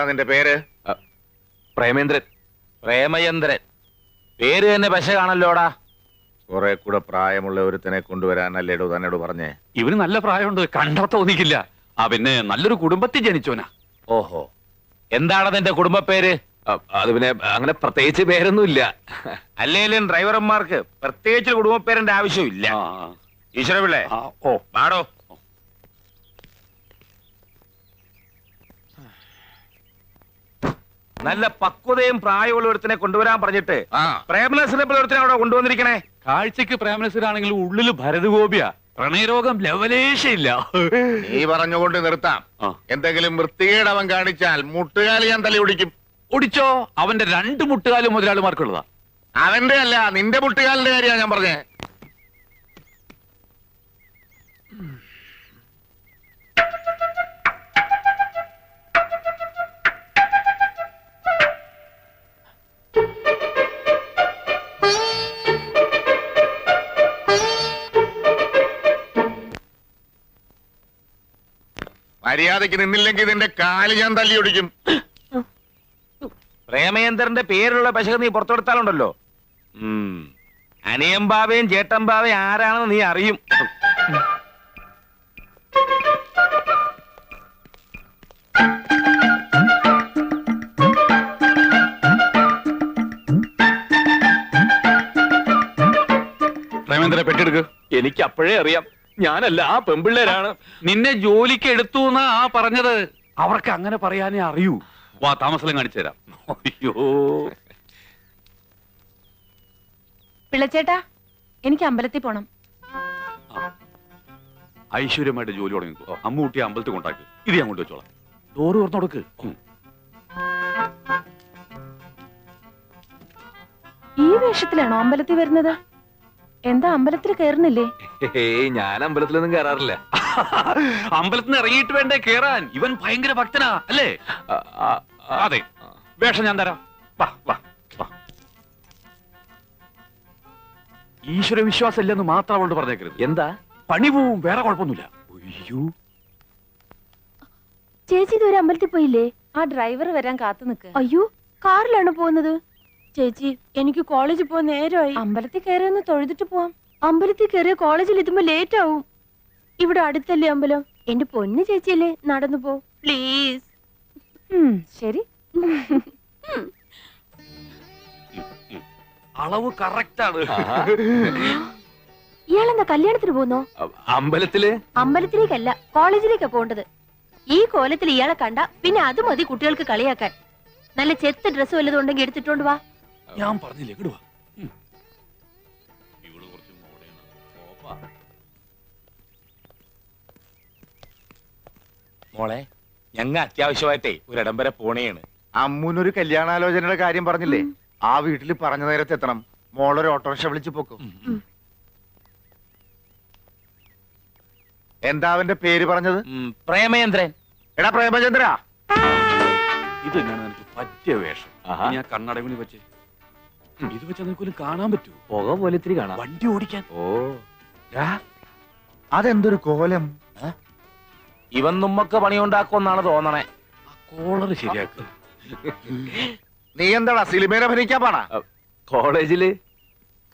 നിന്റെ പേര്? പ്രേമേന്ദ്രൻ. പ്രേമചന്ദ്രൻ. പേര് തന്നെ പശ കാണല്ലോടാ. കുറെ കൂടെ പ്രായമുള്ള ഒരുത്തനെ കൊണ്ടുവരാനല്ലേടോ തന്നോട് പറഞ്ഞേ? ഇവന് നല്ല പ്രായമുണ്ട്, കണ്ടാ തോന്നിക്കില്ല. പിന്നെ നല്ലൊരു കുടുംബത്തിൽ ജനിച്ചോനാ. ഓഹോ, എന്താണ് നിന്റെ കുടുംബ പേര്? അത് പിന്നെ അങ്ങനെ പ്രത്യേകിച്ച് പേരൊന്നുമില്ല. അല്ലേലും ഡ്രൈവർമാർക്ക് പ്രത്യേകിച്ച് കുടുംബ പേരിന്റെ ആവശ്യമില്ല. ഈശ്വരപിള്ളേ, ഓ പാടോ. നല്ല പക്വതയും പ്രായമുള്ള ഒരുത്തിനെ കൊണ്ടുവരാൻ പറഞ്ഞിട്ട് പ്രേമനസിനെ പോലെ ഒരുത്തിനെ അവിടെ കൊണ്ടുവന്നിരിക്കണേ. കാഴ്ചക്ക് പ്രേമനസരാണെങ്കിലും ഉള്ളില് ഭരതഗോപിയ. പ്രണയരോഗം ലവലേശയില്ല. നീ പറഞ്ഞുകൊണ്ട് നിർത്താം. എന്തെങ്കിലും വൃത്തികേട് അവൻ കാണിച്ചാൽ മുട്ടുകാലി ഞാൻ തലി ഒടിക്കും. ഒടിച്ചോ? അവന്റെ 2 മുട്ടുകാലും മുതലാളിമാർക്കുള്ളതാ. അവന്റെ അല്ല, നിന്റെ മുട്ടുകാലിന്റെ കാര്യമാണ് ഞാൻ പറഞ്ഞേ. മര്യാദയ്ക്ക് നിന്നില്ലെങ്കിൽ നിന്റെ കാല് ഞാൻ തല്ലി ഒടിക്കും. പ്രേമേന്ദ്രന്റെ പേരുള്ള പശക നീ പുറത്തെടുത്താലുണ്ടല്ലോ, അനിയമ്പാവയും ചേട്ടമ്പാവയും ആരാണെന്ന് നീ അറിയും. പ്രേമേന്ദ്രനെ പെട്ടെടുക്ക്. എനിക്ക് അപ്പോഴേ അറിയാം, ഞാനല്ല, ആ പെമ്പിള്ളേരാണ്. നിന്നെ ജോലിക്ക് എടുത്തു എന്നാ പറഞ്ഞത്. അവർക്ക് അങ്ങനെ പറയാനേ അറിയൂ. വാ, താമസം കാണിച്ചു തരാം. അയ്യോ പിള്ളച്ചേട്ടാ, എനിക്ക് അമ്പലത്തിൽ പോണം. ഐശ്വര്യമായിട്ട് ജോലി തുടങ്ങിക്കോ. അമ്മൂട്ടി അമ്പലത്തിൽ കൊണ്ടാക്ക്. ഇത് ഞാൻ കൊണ്ടുവച്ചോളാം. ഡോറ് തുറന്നു കൊടുക്ക്. ഈ വേഷത്തിലാണോ അമ്പലത്തിൽ വരുന്നത്? എന്താ അമ്പലത്തിൽ കയറുന്നില്ലേ? ഞാൻ അമ്പലത്തിലൊന്നും കയറാറില്ല. അമ്പലത്തിൽ നിന്ന് ഇറങ്ങിയിട്ട് വേണ്ടേ കേറാൻ? ഇവൻ ഭയങ്കര ഭക്തനാ അല്ലേ? അതെ, വേഷം ഞാൻ തരാം. വാ വാ വാ. ഈശ്വര വിശ്വാസം ഇല്ലെന്ന് മാത്രം അവളോട് പറഞ്ഞേക്കരുത്. എന്താ? പണി പോവും, വേറെ കുഴപ്പമൊന്നുമില്ല. അയ്യോ, ചേച്ചി ഇതുവരെ അമ്പലത്തിൽ പോയില്ലേ? ആ ഡ്രൈവർ വരാൻ കാത്തു നിൽക്ക്. അയ്യോ, കാറിലാണ് പോകുന്നത്. ചേച്ചി, എനിക്ക് കോളേജിൽ പോകാൻ നേരമായി. അമ്പലത്തിൽ കയറിയൊന്ന് തൊഴുതിട്ട് പോവാം. അമ്പലത്തിൽ കയറിയ കോളേജിൽ എത്തുമ്പോ ലേറ്റ് ആവും. ഇവിടെ അടുത്തല്ലേ അമ്പലം. എന്റെ പൊന്ന് ചേച്ചിയല്ലേ, നടന്നു പോ പ്ലീസ്. ശരി. അളവ് കറക്റ്റ് ആണ്. ഇയാളെന്താ കല്യാണത്തിന് പോകുന്നോ? അമ്പലത്തിലേക്കല്ല, കോളേജിലേക്കാ പോണ്ടത്. ഈ കോലത്തിൽ ഇയാളെ കണ്ട പിന്നെ അത് മതി കുട്ടികൾക്ക് കളിയാക്കാൻ. നല്ല ചെത്ത ഡ്രസ് വല്ലതും ഉണ്ടെങ്കിൽ എടുത്തിട്ടോണ്ട് വാ. ഞാൻ പറഞ്ഞില്ലേ, ഇങ്ങോട്ട് വാ. മോളെ, ഞങ്ങ അത്യാവശ്യമായിട്ടേ ഒരിടം വരെ പോണേണ്. അമ്മൂനൊരു കല്യാണാലോചനയുടെ കാര്യം പറഞ്ഞില്ലേ? ആ വീട്ടിൽ പറഞ്ഞ നേരത്തെ എത്തണം. മോളൊരു ഓട്ടോറിക്ഷ വിളിച്ചു പോക്കും. എന്താ അവന്റെ പേര് പറഞ്ഞത്? പ്രേമചന്ദ്രൻ. എടാ പ്രേമചന്ദ്ര, ഇത് തന്നെയാണ് എനിക്ക് പറ്റിയ വേഷം. ഞാൻ കണ്ണടവിന് വെച്ച് ഇത് വെച്ചാൽ നിനക്കൊരു കാണാൻ പറ്റൂ. പുക പോലെ ഇത്തിരി കാണാം. വണ്ടി ഓടിക്കാൻ. ഓ, അതെന്തൊരു കോലം! ഇവൻ നമ്മക്ക് പണിയുണ്ടാക്കുമെന്നാണ് തോന്നണേ. കോളറ് ശരിയാക്ക്. നീ എന്താടാ സിനിമയിൽ അഭിനയിക്കാൻ പാടാ? കോളേജില്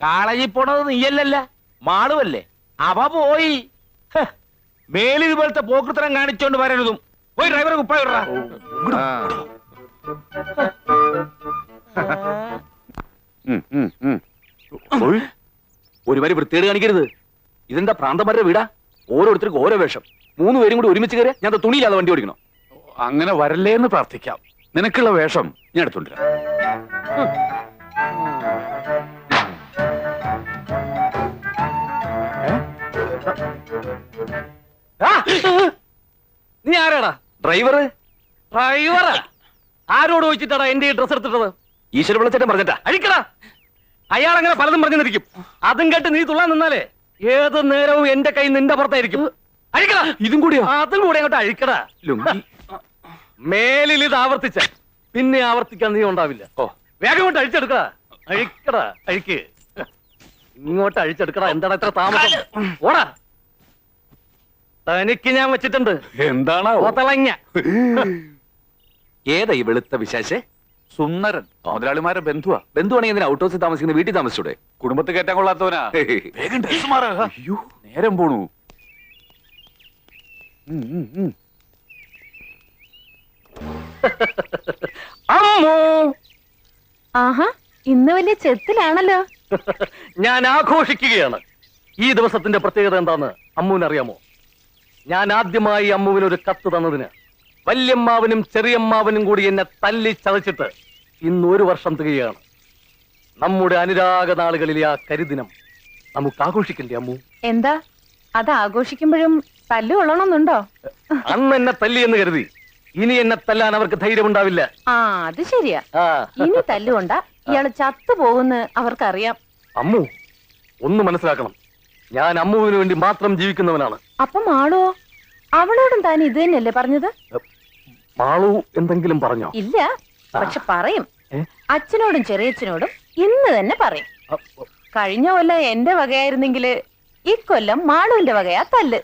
കോളേജിൽ പോണത് നീയല്ലല്ല, മാളുവല്ലേ. അവ പോയി. മേലിൽ ഇതുപോലത്തെ പോക്കൃത്തരം കാണിച്ചോണ്ട് വരരുതും. പോയി ഡ്രൈവറെ കുപ്പായ വിടറാ. ഒരു വരി വൃത്തികേട് കാണിക്കരുത്. ഇതെന്താ പ്രാന്തന്മാരുടെ വീടാ? ഓരോരുത്തർക്കും ഓരോ വേഷം. 3 പേരും കൂടി ഒരുമിച്ച് കയറിയ ഞാൻ തുണിയില്ലാതെ വണ്ടി ഓടിക്കണോ? അങ്ങനെ വരല്ലേന്ന് പ്രാർത്ഥിക്കാം. നിനക്കുള്ള വേഷം ഞാൻ എടുത്തോണ്ടിരാം. നീ ആരാടാ? ഡ്രൈവറാ? ആരോട് ചോദിച്ചിട്ടാടാ എന്റെ ഡ്രസ് എടുത്തിട്ടത്? ഈശ്വര വിളിച്ചിട്ട് പറഞ്ഞിട്ടാ അഴിക്കടാ. അയാൾ അങ്ങനെ പലതും പറഞ്ഞിരിക്കും. അതും കേട്ട് നീ തുള്ളാൻ നിന്നാലേ ഏത് നേരവും എന്റെ കൈ നിന്റെ പുറത്തായിരിക്കും. അഴിക്കടാ. ഇതും കൂടിയോ? അതും കൂടി അങ്ങോട്ട് അഴിക്കടാ. മേലിൽ ഇത് ആവർത്തിച്ച പിന്നെ ആവർത്തിക്കാൻ നീ ഉണ്ടാവില്ല. ഓ, വേഗം കൊണ്ട് അഴിച്ചെടുക്കടാ. അഴിക്കടാ, അഴിക്ക്. ഇങ്ങോട്ട് അഴിച്ചെടുക്കടാ. എന്താണ് ഇത്ര താമസം? ഓടാ. തനിക്ക് ഞാൻ വെച്ചിട്ടുണ്ട്. എന്താണ് ഓത്തളങ്ങ. ഏതാ ഈ വെളുത്ത വിശേഷേ? സുന്ദരൻ മുതലാളിമാരെ ബന്ധുവാ. ബന്ധുവാണെങ്കിൽ എന്തിനാ ഔട്ട് ഹൗസിൽ താമസിക്കുന്ന വീട്ടിൽ താമസിച്ചൂടെ? കുടുംബത്തിൽ കയറ്റാൻ കൊള്ളാത്തവനാ. വേഗം ഡ്രസ് മാറ്. അയ്യോ നേരം പോണു. അമ്മോ, ആഹാ, ഇന്ന് വലിയ ചെത്തിലാണല്ലോ. ഞാൻ ആഘോഷിക്കുകയാണ്. ഈ ദിവസത്തിന്റെ പ്രത്യേകത എന്താന്ന് അമ്മുവിന് അറിയാമോ? ഞാൻ ആദ്യമായി അമ്മുവിന് ഒരു കത്ത് തന്നതിന് വല്യമ്മാവനും ചെറിയമ്മാവനും കൂടി എന്നെ തല്ലി ചതച്ചിട്ട് ഇന്ന് 1 വർഷം തികയാണ്. നമ്മുടെ അനുരാഗ നാളുകളിലെ ആ കരിദിനം നമുക്ക് ആഘോഷിക്കണ്ടേ അമ്മു? എന്താ അത് ആഘോഷിക്കുമ്പോഴും തല്ലു കൊള്ളണമെന്നുണ്ടോ? അന്ന് എന്നെ തല്ലി എന്ന് കരുതി ഇനി എന്നെ തല്ലാൻ അവർക്ക് ധൈര്യമുണ്ടാവില്ല. ആ, അത് ശരിയാ. ഇനി തല്ലുകൊണ്ട ഇയാള് ചത്തുപോകുന്ന് അവർക്കറിയാം. അമ്മു, ഒന്ന് മനസ്സിലാക്കണം, ഞാൻ അമ്മുവിന് വേണ്ടി മാത്രം ജീവിക്കുന്നവനാണ്. അപ്പം മാളോ? അവളോടും താൻ ഇത് തന്നെയല്ലേ പറഞ്ഞത്? മാളു എന്തെങ്കിലും പറഞ്ഞോ? ഇല്ല, പക്ഷെ പറയും. അച്ഛനോടും ചെറിയച്ഛനോടും ഇന്ന് തന്നെ പറയും. കഴിഞ്ഞ കൊല്ലം എന്റെ വകയായിരുന്നെങ്കില് ഇക്കൊല്ലം മാളുവിന്റെ വകയാ തല്ല്.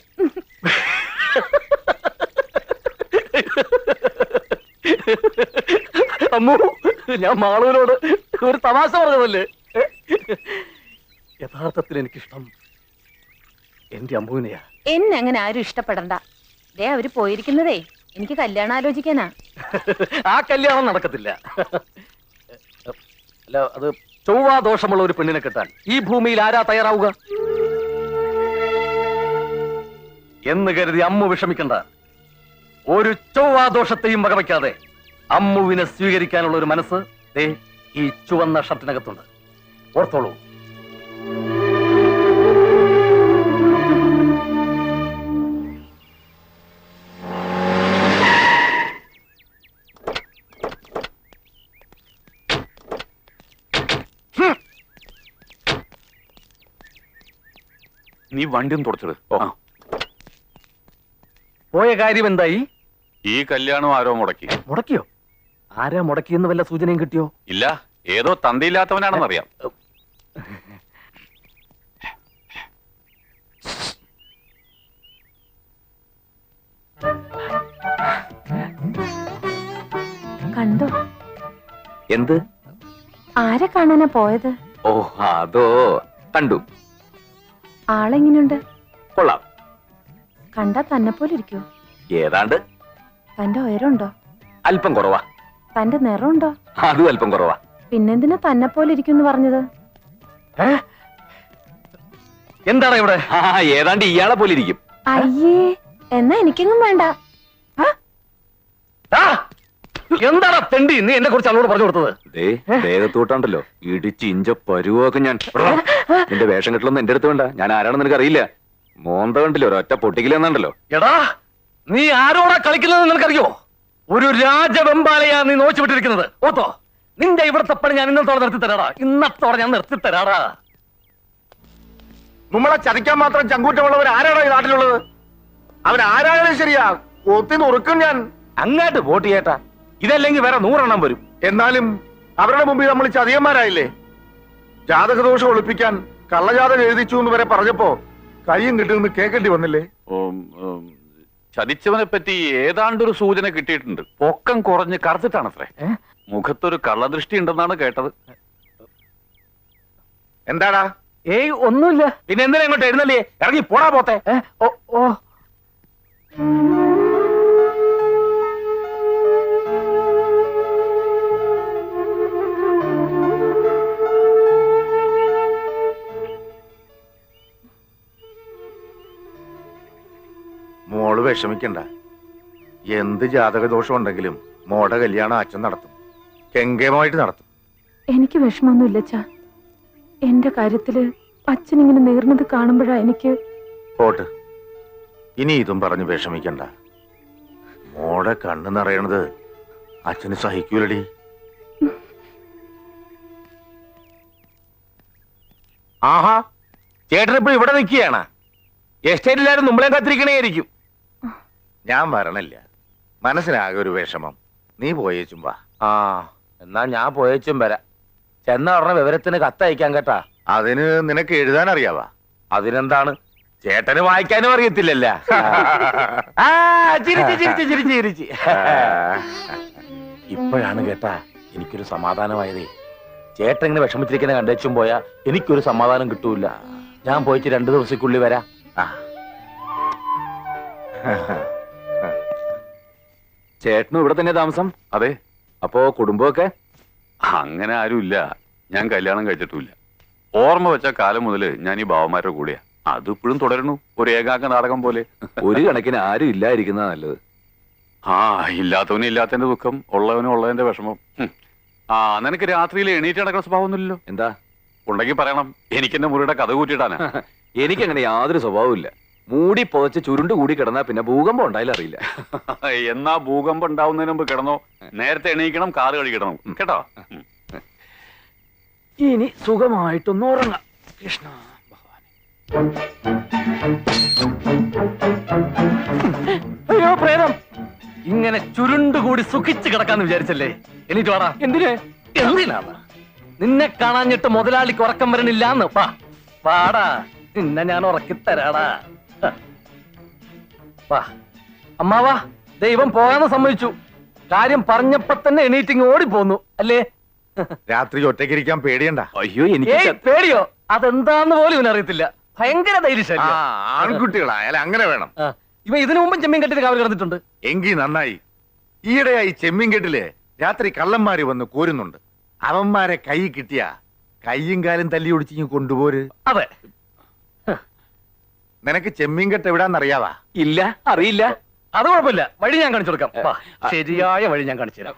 അമ്മു, ഞാൻ മാളുവിനോട് ഒരു തമാശ പറഞ്ഞതല്ലേ. യഥാർത്ഥത്തിൽ എനിക്കിഷ്ടം എന്റെ അമ്മുവിനെയാ. എന്നെ അങ്ങനെ ആരും ഇഷ്ടപ്പെടണ്ട. ദേ അവര് പോയിരിക്കുന്നതേ എനിക്ക് കല്യാണം ആലോചിക്കാനാ. ആ കല്യാണം നടക്കത്തില്ല. അല്ല, അത് ചൊവ്വാ ദോഷമുള്ള ഒരു പെണ്ണിനെ കിട്ടാൻ ഈ ഭൂമിയിൽ ആരാ തയ്യാറാവുക എന്ന് കരുതി അമ്മു വിഷമിക്കണ്ട. ഒരു ചൊവ്വാ ദോഷത്തെയും വകവയ്ക്കാതെ അമ്മുവിനെ സ്വീകരിക്കാനുള്ള ഒരു മനസ്സ് ദേ ഈ ചുവന്ന ഷർട്ടിനകത്തുണ്ട്. ഓർത്തോളൂ. നീ വണ്ടി ഒന്ന് തുടച്ചത്. പോയ കാര്യം എന്തായി? ഈ കല്യാണം ആരോ മുടക്കി. മുടക്കിയോ? ആരാ മുടക്കിയെന്ന് വല്ല സൂചനയും കിട്ടിയോ? ഇല്ല, ഏതോ തന്തയില്ലാത്തവനാണെന്നറിയാം. കണ്ടോ? എന്ത്? ആരെ കാണാനാ പോയത്? ഓ, അതോ കണ്ടു. ആളെങ്ങനെയുണ്ട്? കൊള്ളാം. കണ്ടാ തന്നെ പോലെ ഇരിക്കോ? ഏതാണ്ട്. തന്റെ ഉയരമുണ്ടോ? അല്പം കുറവാ. തന്റെ നിറമുണ്ടോ? അതും അല്പം കുറവാ. പിന്നെന്തിനാ തന്നെ പോലെ ഇരിക്കും പറഞ്ഞത്? എന്താണ് ഇവിടെ? ഏതാണ്ട് ഇയാളെ പോലെ ഇരിക്കും. അയ്യേ, എന്നാ എനിക്കെങ്ങും വേണ്ട. എന്താണ് തെണ്ടി നീ എന്നെ കുറിച്ച് അവളോട് പറഞ്ഞു കൊടുത്തത്? ദേഹത്തോട്ടാണ്ടല്ലോ ഇടിച്ച് ഇഞ്ച പരുവൊക്കെ ഞാൻ. നിന്റെ വേഷം കെട്ടലൊന്നും എന്റെ അടുത്ത് വേണ്ട. ഞാൻ ആരാണെന്ന് നിനക്ക് അറിയില്ല. മോന്ത കണ്ടില്ലോ, ഒരൊറ്റ പൊട്ടിക്കില്ലെന്നുണ്ടല്ലോ. എടാ, നീ ആരോടാ കളിക്കുന്നത് നിനക്കറിയോ? ഒരു രാജവെമ്പാലയാ നീ നോച്ചു വിട്ടിരിക്കുന്നത്. ഓത്തോ, നിന്റെ ഇവിടത്തെ പണി ഞാൻ ഇന്നത്തോടെ നിർത്തി തരാടാ. ഇന്നത്തോടെ ഞാൻ നിർത്തി തരാടാ. നമ്മളെ ചതിക്കാൻ മാത്രം ചങ്കൂറ്റമുള്ളവർ ആരാണോ ഈ നാട്ടിലുള്ളത്? അവരാരായാലും ശരിയാ, കൊത്തി നുറുക്കും ഞാൻ. അങ്ങാട്ട് വോട്ട് ചെയ്യട്ടാ. ഇതല്ലെങ്കിൽ വേറെ 100 എണ്ണം വരും. എന്നാലും അവരുടെ മുമ്പിൽ നമ്മൾ ചതിയന്മാരായില്ലേ? ജാതകദോഷം ഒളിപ്പിക്കാൻ കള്ളജാതകം എഴുതിച്ചു എന്ന് വരെ പറഞ്ഞപ്പോ കയ്യും കിട്ടുമെന്ന് കേൾക്കേണ്ടി വന്നില്ലേ? ചതിച്ചവനെ പറ്റി ഏതാണ്ടൊരു സൂചന കിട്ടിയിട്ടുണ്ട്. പൊക്കം കുറഞ്ഞ് കറുത്തിട്ടാണത്രേ. മുഖത്തൊരു കള്ളദൃഷ്ടി ഉണ്ടെന്നാണ് കേട്ടത്. എന്താടാ? ഏയ്, ഒന്നുമില്ല. പിന്നെ എന്തിനാ ഇങ്ങോട്ട് എഴുന്നല്ലേ? ഇറങ്ങി പോടാ പോത്തെ. ഓ, മോള് വിഷമിക്കണ്ട. എന്ത് ജാതകദോഷം ഉണ്ടെങ്കിലും മോടെ കല്യാണം അച്ഛൻ നടത്തും. കെങ്കേമമായിട്ട് നടത്തും. എനിക്ക് വിഷമൊന്നുമില്ല അച്ഛാ. എന്റെ കാര്യത്തില് അച്ഛൻ ഇങ്ങനെ നേർന്നത് കാണുമ്പോഴാ എനിക്ക്. പോട്ട്, ഇനി ഇതും പറഞ്ഞ് വിഷമിക്കണ്ട. മോടെ കണ്ണ് നിറയണത് അച്ഛന് സഹിക്കൂലടി. ആഹാ, ചേട്ടനിപ്പോ ഇവിടെ നിൽക്കുകയാണ്. എസ്റ്റേറ്റിലാരും നമ്മളെ കാത്തിരിക്കണേയിരിക്കും. ഞാൻ വരണില്ല. മനസ്സിനാകെ ഒരു വിഷമം. നീ പോയേച്ചും വാ. ആ, എന്നാ ഞാൻ പോയേച്ചും വരാം. ചെന്ന ഉടനെ വിവരത്തിന് കത്തയക്കാൻ കേട്ടാ. അതിന് നിനക്ക് എഴുതാൻ അറിയാവാ? അതിനെന്താണ്, ചേട്ടന് വായിക്കാനും അറിയത്തില്ലല്ല. ചിരിച്ച് ചിരിച്ച് ചിരിച്ച് ചിരിച്ച്. ഇപ്പോഴാണ് കേട്ടാ എനിക്കൊരു സമാധാനമായതേ. ചേട്ടൻ ഇങ്ങനെ വിഷമിച്ചിരിക്കുന്ന കണ്ടേച്ചും പോയാ എനിക്കൊരു സമാധാനം കിട്ടൂല. ഞാൻ പോയിട്ട് 2 ദിവസക്കുള്ളിൽ വരാം. ആ ചേട്ടനും ഇവിടെ തന്നെ താമസം? അതെ, അപ്പോ കുടുംബമൊക്കെ? അങ്ങനെ ആരുമില്ല. ഞാൻ കല്യാണം കഴിച്ചിട്ടില്ല. ഓർമ്മ വെച്ച കാലം മുതല് ഞാൻ ഈ ബാവന്മാരുടെ കൂടെയാ. അതിപ്പോഴും തുടരുന്നു, ഒരു ഏകാംഗ നാടകം പോലെ. ഒരു കണക്കിന് ആരും ഇല്ലാതിരിക്കുന്നതാ നല്ലത്. ആ, ഇല്ലാത്തവന് ഇല്ലാത്തതിന്റെ ദുഃഖം, ഉള്ളവനും ഉള്ളതിന്റെ വിഷമം. ആ, നിനക്ക് രാത്രിയിൽ എണീറ്റ് നടക്കുന്ന സ്വഭാവമൊന്നുമില്ലല്ലോ. എന്താ? ഉണ്ടെങ്കിൽ പറയണം, എനിക്ക് എന്റെ മുറിയുടെ കഥ കൂട്ടിയിട്ടാണ്. എനിക്കങ്ങനെ യാതൊരു സ്വഭാവവും ഇല്ല. മൂടി പുതച്ച് ചുരുണ്ട് കൂടി കിടന്നാ പിന്നെ ഭൂകമ്പം ഉണ്ടായാലും അറിയില്ല. എന്നാ ഭൂകമ്പം ഉണ്ടാവുന്നതിന് മുമ്പ് കിടന്നോ. നേരത്തെ എണീക്കണം, കാറ് കഴിക്കണം കേട്ടോ. ഇനി സുഖമായിട്ടൊന്ന് ഉറങ്ങാം. കൃഷ്ണ അയ്യോ പ്രേതം, ഇങ്ങനെ ചുരുണ്ടുകൂടി സുഖിച്ച് കിടക്കാന്ന് വിചാരിച്ചല്ലേ? എനിക്ക് വാടാ. എന്തിനാണ് നിന്നെ കാണാഞ്ഞിട്ട് മുതലാളിക്ക് ഉറക്കം വരണില്ലാന്ന്? വാടാ, നിന്നെ ഞാൻ ഉറക്കിത്തരാടാ. വാ അമ്മാവാ, ദൈവം പോകാന്ന് സമ്മതിച്ചു. കാര്യം പറഞ്ഞപ്പോ തന്നെ എണീറ്റിങ് ഓടിപ്പോന്നു അല്ലേ? രാത്രി ഒറ്റയ്ക്കിരിക്കാൻ പേടിയണ്ട. അയ്യോ, എനിക്ക് ഏയ് പേടിയോ? അതെന്താന്ന് പോലും ഇവനറിയത്തില്ല. ഭയങ്കര ആ, ധൈര്യശാലി. ആൺകുട്ടികളായാലും അങ്ങനെ വേണം. ഇവ ഇതിനു മുമ്പും ചെമ്മീൻ കെട്ടിട്ട് കാവൽ കിടന്നിട്ടുണ്ട്. എങ്കി നന്നായി. ഈയിടെയായി ചെമ്മീൻകെട്ടില് രാത്രി കള്ളന്മാര് വന്ന് കോരുന്നുണ്ട്. അവന്മാരെ കൈ കിട്ടിയ കയ്യും കാലും തല്ലി ഒടിച്ചിങ്ങ് കൊണ്ടുപോര്. അതെ, നിനക്ക് ചെമ്മീൻകെട്ട് എവിടാന്നറിയാവാ? ഇല്ല, അറിയില്ല. അത് കുഴപ്പമില്ല. വഴി ഞാൻ കാണിച്ചു കൊടുക്കാം. വാ, ശരിയായ വഴി ഞാൻ കാണിച്ചു തരാം.